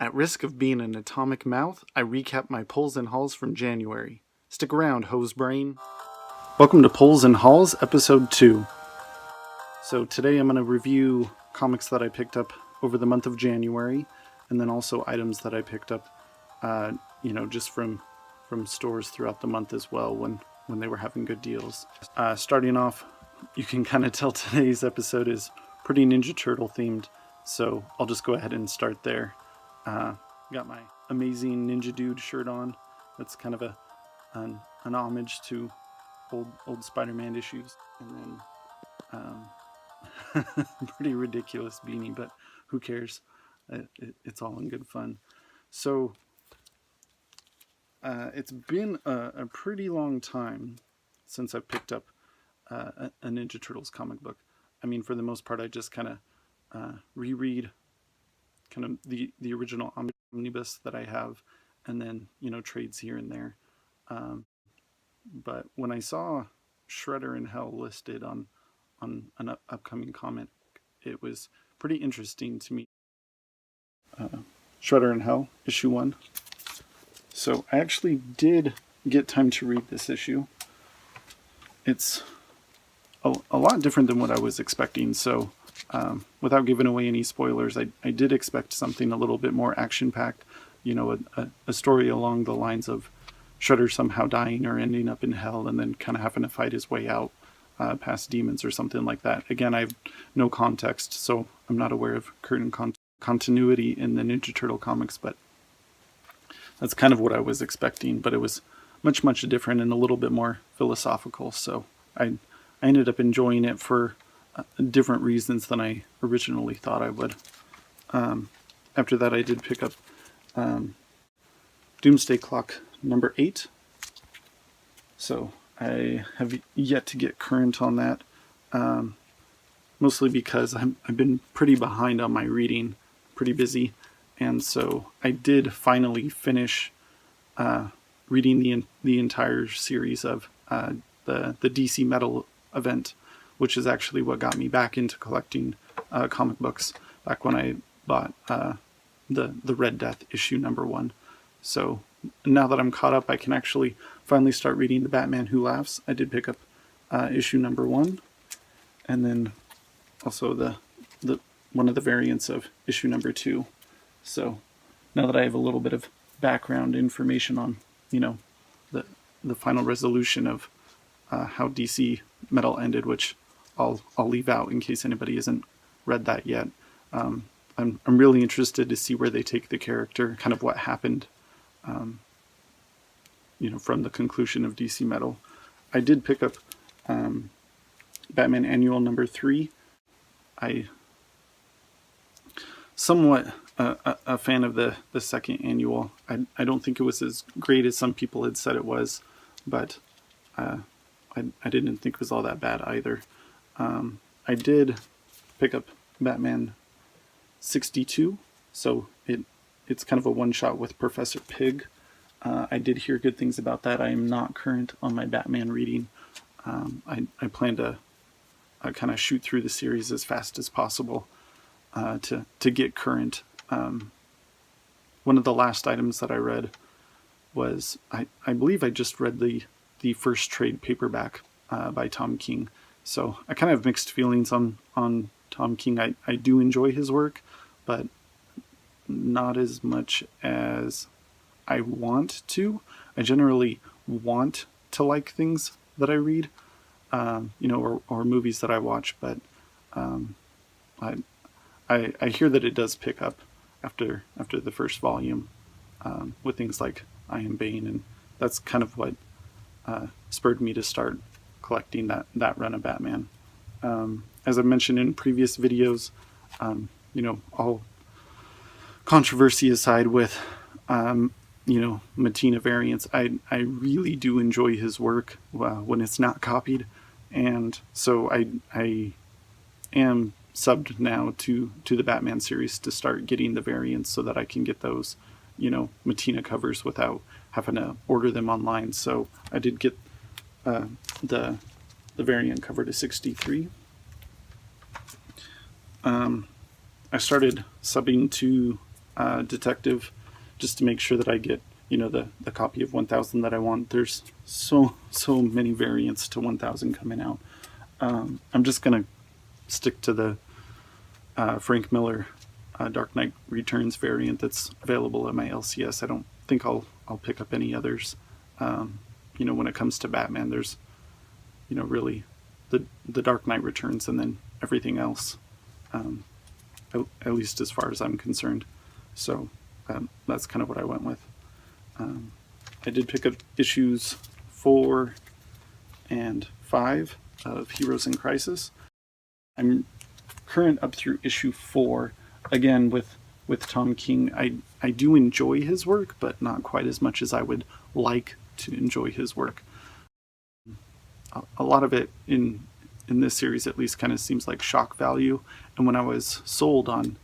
At risk of being an atomic mouth, I recap my pulls and hauls from January. Stick around, hose brain. Welcome to Pulls and Hauls, episode 2. So today I'm going to review comics that I picked up over the month of January, and then also items that I picked up, just from stores throughout the month as well when they were having good deals. Starting off, you can kind of tell today's episode is pretty Ninja Turtle themed, so I'll just go ahead and start there. Got my Amazing Ninja Dude shirt on. That's kind of an homage to old Spider-Man issues. And then pretty ridiculous beanie, but who cares? It's all in good fun. So it's been a pretty long time since I've picked up a Ninja Turtles comic book. I mean, for the most part, I just kind of reread kind of the original omnibus that I have, and then trades here and there. But when I saw Shredder in Hell listed on an upcoming comic, it was pretty interesting to me. Shredder in Hell, issue 1. So I actually did get time to read this issue. It's a lot different than what I was expecting, so without giving away any spoilers, I did expect something a little bit more action-packed, a story along the lines of Shredder somehow dying or ending up in hell and then kind of having to fight his way out past demons or something like that. Again, I have no context, so I'm not aware of current continuity in the Ninja Turtle comics, but that's kind of what I was expecting. But it was much, much different and a little bit more philosophical, so I ended up enjoying it for different reasons than I originally thought I would. After that, I did pick up Doomsday Clock number 8. So I have yet to get current on that, mostly because I've been pretty behind on my reading, pretty busy, and so I did finally finish reading the entire series of the DC Metal event, which is actually what got me back into collecting comic books back when I bought the Red Death issue number 1. So now that I'm caught up, I can actually finally start reading The Batman Who Laughs. I did pick up issue number 1, and then also the one of the variants of issue number 2. So now that I have a little bit of background information on the final resolution of how DC Metal ended, which I'll leave out in case anybody hasn't read that yet. I'm really interested to see where they take the character, kind of what happened, from the conclusion of DC Metal. I did pick up Batman Annual number 3. I somewhat a fan of the second annual. I don't think it was as great as some people had said it was, but I didn't think it was all that bad either. I did pick up Batman 62, so it's kind of a one-shot with Professor Pig. I did hear good things about that. I am not current on my Batman reading. I plan to kind of shoot through the series as fast as possible to get current. One of the last items that I read was, I believe I just read the first trade paperback by Tom King. So I kind of have mixed feelings on Tom King. I do enjoy his work, but not as much as I want to. I generally want to like things that I read, or movies that I watch, but I hear that it does pick up after the first volume with things like I Am Bane, and that's kind of what spurred me to start collecting that run of Batman. As I mentioned in previous videos, all controversy aside with Matina variants, I really do enjoy his work when it's not copied, and so I am subbed now to the Batman series to start getting the variants so that I can get those Matina covers without having to order them online. So I did get the variant cover to 63. I started subbing to Detective, just to make sure that I get, the copy of 1000 that I want. There's so many variants to 1000 coming out. I'm just gonna stick to the Frank Miller Dark Knight Returns variant that's available at my LCS. I don't think I'll pick up any others. When it comes to Batman, there's really the Dark Knight Returns and then everything else, at least as far as I'm concerned. So that's kind of what I went with. I did pick up issues 4 and 5 of Heroes in Crisis. I'm current up through issue 4. Again, with Tom King, I do enjoy his work, but not quite as much as I would like to enjoy his work. A lot of it in this series at least kind of seems like shock value, and when I was sold on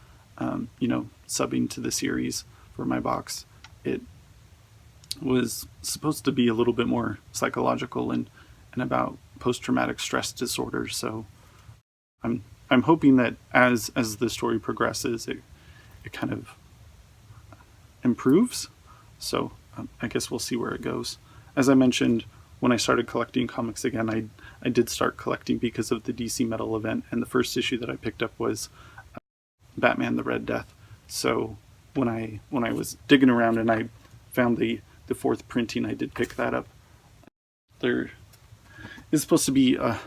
subbing to the series for my box, it was supposed to be a little bit more psychological and about post-traumatic stress disorder. So I'm hoping that as the story progresses, it kind of improves. So I guess we'll see where it goes. As I mentioned, when I started collecting comics again, I did start collecting because of the DC Metal event, and the first issue that I picked up was Batman: The Red Death. So when I was digging around and I found the 4th printing, I did pick that up. There is supposed to be a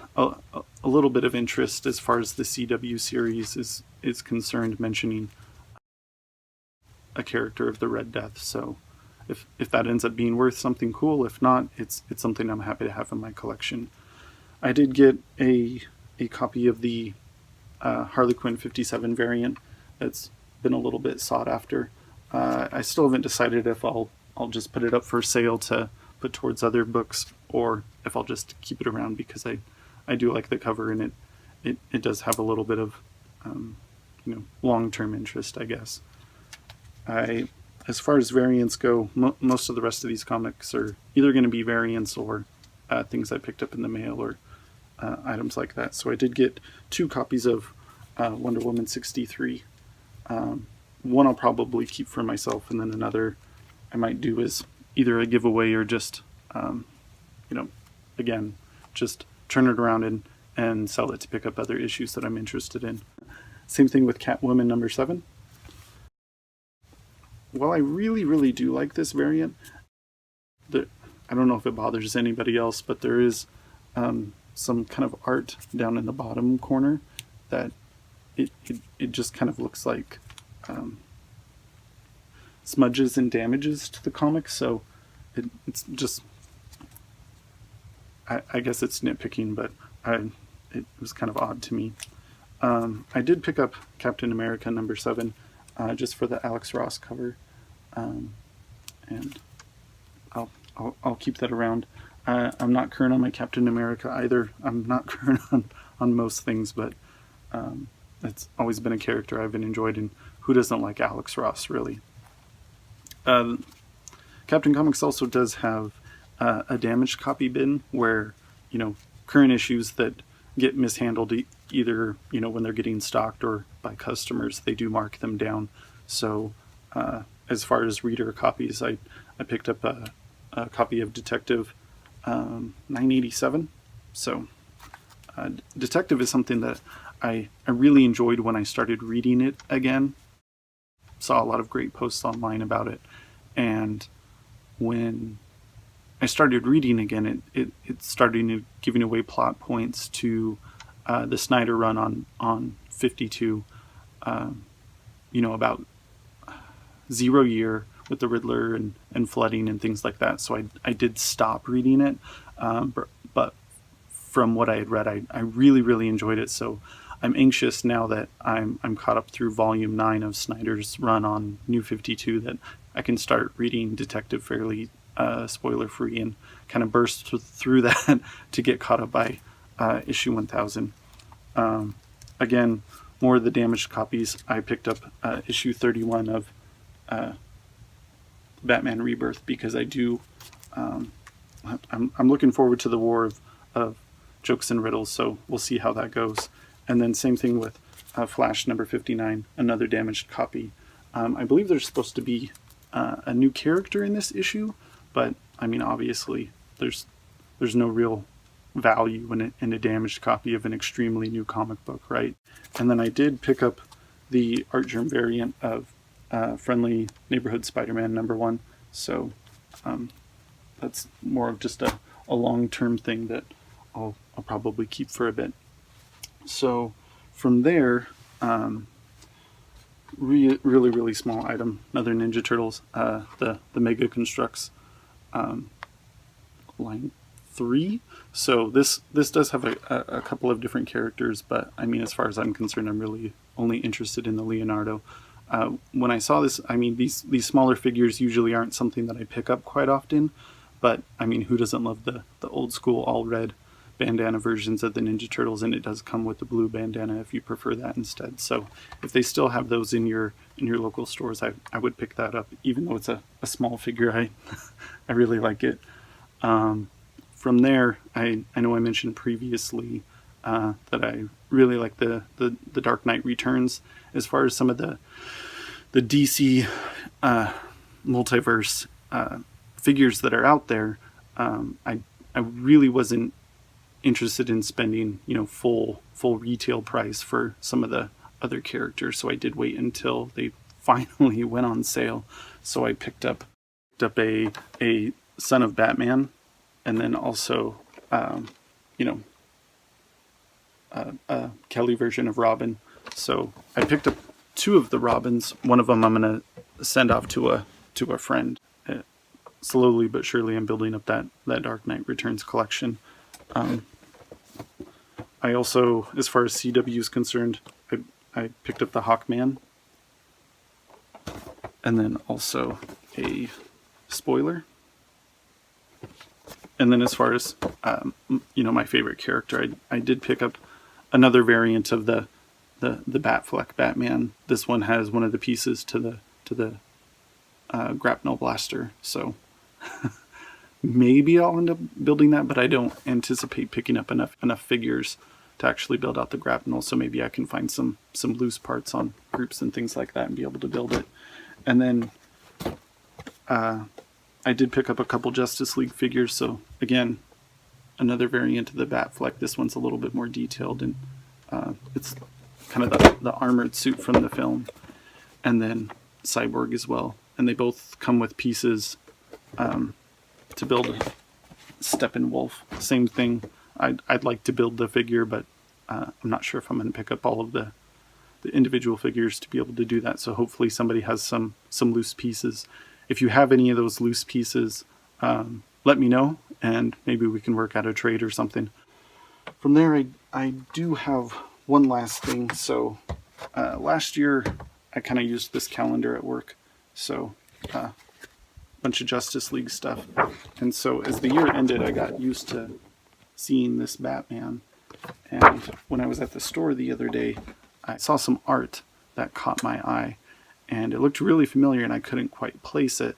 little bit of interest as far as the CW series is concerned, mentioning a character of the Red Death. So if that ends up being worth something cool, if not, it's something I'm happy to have in my collection. I did get a copy of the Harley Quinn 57 variant that's been a little bit sought after. I still haven't decided if I'll just put it up for sale to put towards other books, or if I'll just keep it around, because I do like the cover, and it does have a little bit of long-term interest, I guess. As far as variants go, most of the rest of these comics are either going to be variants or things I picked up in the mail, or items like that. So I did get 2 copies of Wonder Woman 63. One I'll probably keep for myself, and then another I might do as either a giveaway or just, again, just turn it around and sell it to pick up other issues that I'm interested in. Same thing with Catwoman number 7. While I really, really do like this variant, I don't know if it bothers anybody else, but there is some kind of art down in the bottom corner that it just kind of looks like smudges and damages to the comic. So it's just, I guess it's nitpicking, but it was kind of odd to me. I did pick up Captain America number 7 just for the Alex Ross cover, and I'll keep that around. I'm not current on my Captain America either. I'm not current on most things, but it's always been a character I've been enjoyed, and who doesn't like Alex Ross, really? Captain Comics also does have a damaged copy bin where, current issues that get mishandled either, when they're getting stocked or by customers, they do mark them down. So as far as reader copies, I picked up a copy of Detective 987. So Detective is something that I really enjoyed when I started reading it again. Saw a lot of great posts online about it, and when I started reading again, it started giving away plot points to the Snyder run on 52, about Zero Year with the Riddler and flooding and things like that. So I did stop reading it, but from what I had read, I really, really enjoyed it. So I'm anxious now that I'm caught up through volume 9 of Snyder's run on New 52 that I can start reading Detective fairly spoiler free and kind of burst through that to get caught up by issue 1000. Again, more of the damaged copies. I picked up issue 31 of Batman Rebirth because I do. I'm looking forward to the war of jokes and riddles, so we'll see how that goes. And then same thing with Flash number 59, another damaged copy. I believe there's supposed to be a new character in this issue, but I mean, obviously, there's no real value in a damaged copy of an extremely new comic book, right? And then I did pick up the Art Germ variant of Friendly Neighborhood Spider-Man #1, so that's more of just a long-term thing that I'll probably keep for a bit. So from there, really small item, another Ninja Turtles, the Mega Constructs line 3. So this does have a couple of different characters, but I mean, as far as I'm concerned, I'm really only interested in the Leonardo. When I saw this, I mean, these smaller figures usually aren't something that I pick up quite often, but I mean, who doesn't love the old school all red bandana versions of the Ninja Turtles? And it does come with the blue bandana if you prefer that instead. So if they still have those in your local stores, I would pick that up, even though it's a small figure. I really like it. From there, I know I mentioned previously that I really like the Dark Knight Returns. As far as some of the DC multiverse figures that are out there, I really wasn't interested in spending, you know, full retail price for some of the other characters, so I did wait until they finally went on sale. So I picked up a Son of Batman, and then also you know, a Kelly version of Robin. So I picked up 2 of the Robins. One of them I'm gonna send off to a friend. Slowly but surely I'm building up that Dark Knight Returns collection. I also, as far as CW is concerned, I picked up the Hawkman, and then also a Spoiler. And then as far as you know, my favorite character, I did pick up another variant of the Batfleck Batman. This one has one of the pieces to the grapnel blaster, so maybe I'll end up building that, but I don't anticipate picking up enough figures to actually build out the grapnel, so maybe I can find some loose parts on groups and things like that and be able to build it. And then I did pick up a couple Justice League figures, so again, another variant of the Batfleck. This one's a little bit more detailed, and it's kind of the armored suit from the film, and then Cyborg as well. And they both come with pieces to build Steppenwolf. Same thing. I'd like to build the figure, but I'm not sure if I'm going to pick up all of the individual figures to be able to do that. So hopefully somebody has some loose pieces. If you have any of those loose pieces, let me know, and maybe we can work out a trade or something. From there, I do have one last thing. So last year, I kind of used this calendar at work. So a bunch of Justice League stuff. And so as the year ended, I got used to seeing this Batman. And when I was at the store the other day, I saw some art that caught my eye. And it looked really familiar, and I couldn't quite place it.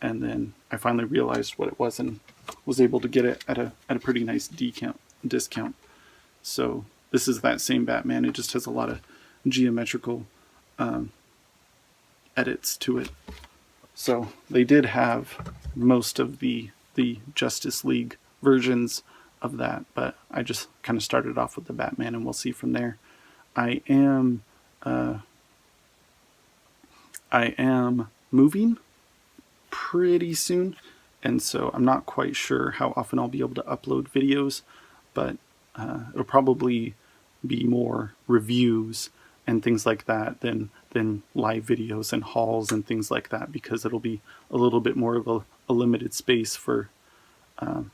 And then I finally realized what it was and was able to get it at a pretty nice discount. So this is that same Batman. It just has a lot of geometrical edits to it. So they did have most of the Justice League versions of that, but I just kind of started off with the Batman, and we'll see from there. I am moving pretty soon, and so I'm not quite sure how often I'll be able to upload videos, but it'll probably be more reviews and things like that than live videos and hauls and things like that, because it'll be a little bit more of a limited space for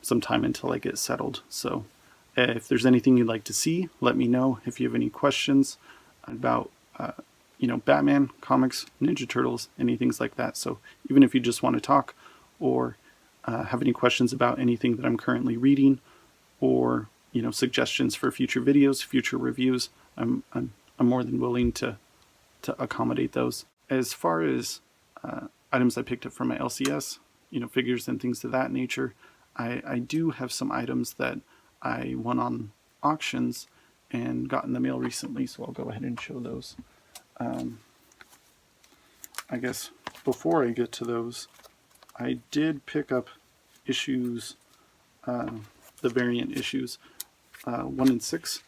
some time until I get settled. So if there's anything you'd like to see, let me know. If you have any questions about you know, Batman, comics, Ninja Turtles, any things like that. So even if you just want to talk, or have any questions about anything that I'm currently reading, or you know, suggestions for future videos, future reviews, I'm more than willing to accommodate those. As far as items I picked up from my LCS, you know, figures and things of that nature, I do have some items that I won on auctions and got in the mail recently, so I'll go ahead and show those. I guess before I get to those, I did pick up issues, the variant issues 1 and 6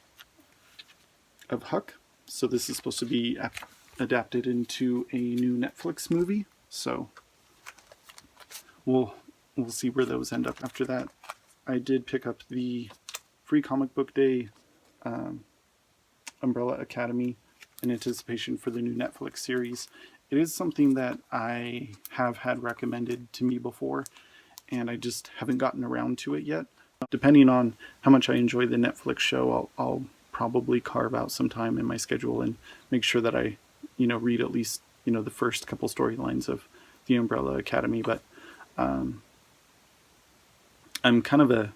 of Huck. So this is supposed to be adapted into a new Netflix movie. So we'll see where those end up after that. I did pick up the Free Comic Book Day Umbrella Academy in anticipation for the new Netflix series. It is something that I have had recommended to me before, and I just haven't gotten around to it yet. Depending on how much I enjoy the Netflix show, I'll probably carve out some time in my schedule and make sure that I, read at least, the first couple storylines of the Umbrella Academy. But I'm kind of a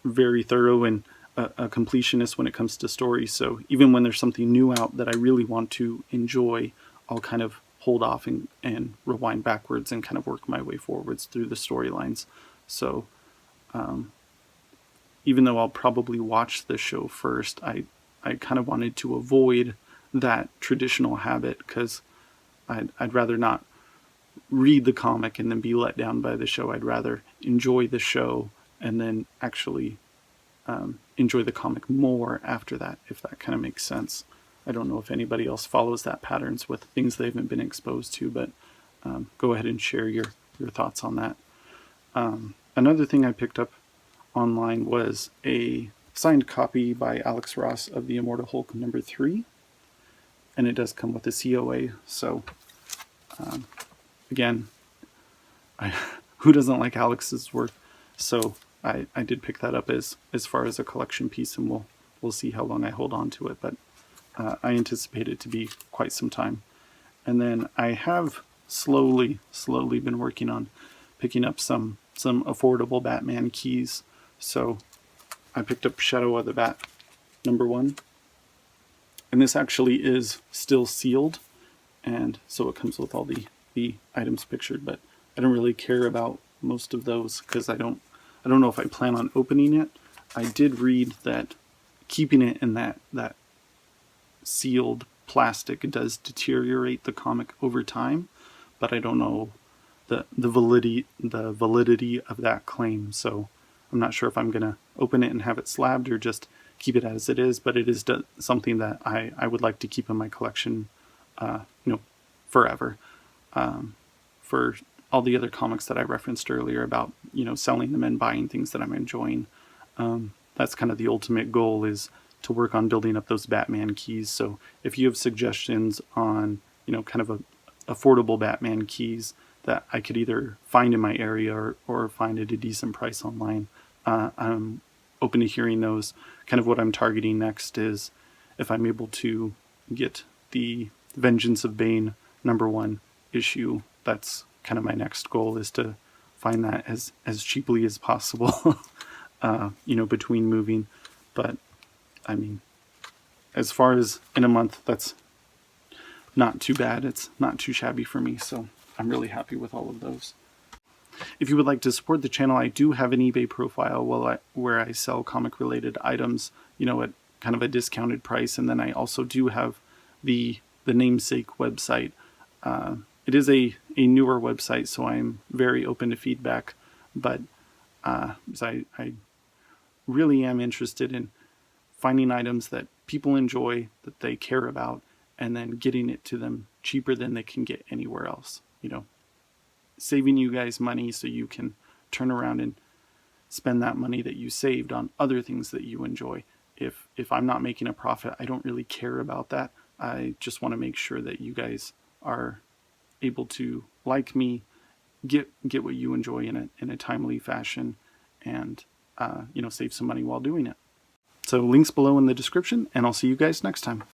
very thorough and a completionist when it comes to stories. So even when there's something new out that I really want to enjoy, I'll kind of hold off and rewind backwards and kind of work my way forwards through the storylines. So even though I'll probably watch the show first, I kind of wanted to avoid that traditional habit, because I'd rather not read the comic and then be let down by the show. I'd rather enjoy the show and then actually enjoy the comic more after that, if that kind of makes sense. I don't know if anybody else follows that patterns with things they haven't been exposed to, but go ahead and share your thoughts on that. Another thing I picked up online was a signed copy by Alex Ross of the Immortal Hulk #3, and it does come with a COA. So again, who doesn't like Alex's work? So I did pick that up as far as a collection piece, and we'll see how long I hold on to it, but I anticipate it to be quite some time. And then I have slowly been working on picking up some affordable Batman keys. So I picked up Shadow of the Bat #1, and this actually is still sealed, and so it comes with all the items pictured, but I don't really care about most of those because I don't know if I plan on opening it. I did read that keeping it in that sealed plastic does deteriorate the comic over time, but I don't know the validity of that claim. So I'm not sure if I'm gonna open it and have it slabbed or just keep it as it is, but it is something that I would like to keep in my collection forever. For all the other comics that I referenced earlier about selling them and buying things that I'm enjoying, that's kind of the ultimate goal, is to work on building up those Batman keys. So if you have suggestions on kind of a affordable Batman keys that I could either find in my area or find at a decent price online, I'm open to hearing those. Kind of what I'm targeting next is if I'm able to get the Vengeance of Bane #1 issue. That's kind of my next goal, is to find that as cheaply as possible between moving. But I mean, as far as in a month, that's not too bad. It's not too shabby for me, so I'm really happy with all of those. If you would like to support the channel, I do have an eBay profile where I sell comic related items, at kind of a discounted price. And then I also do have the namesake website. It is a newer website, so I'm very open to feedback, but I really am interested in finding items that people enjoy, that they care about, and then getting it to them cheaper than they can get anywhere else. Saving you guys money so you can turn around and spend that money that you saved on other things that you enjoy. If I'm not making a profit, I don't really care about that. I just want to make sure that you guys are able to, like me, get what you enjoy in a timely fashion, and save some money while doing it. So links below in the description, and I'll see you guys next time.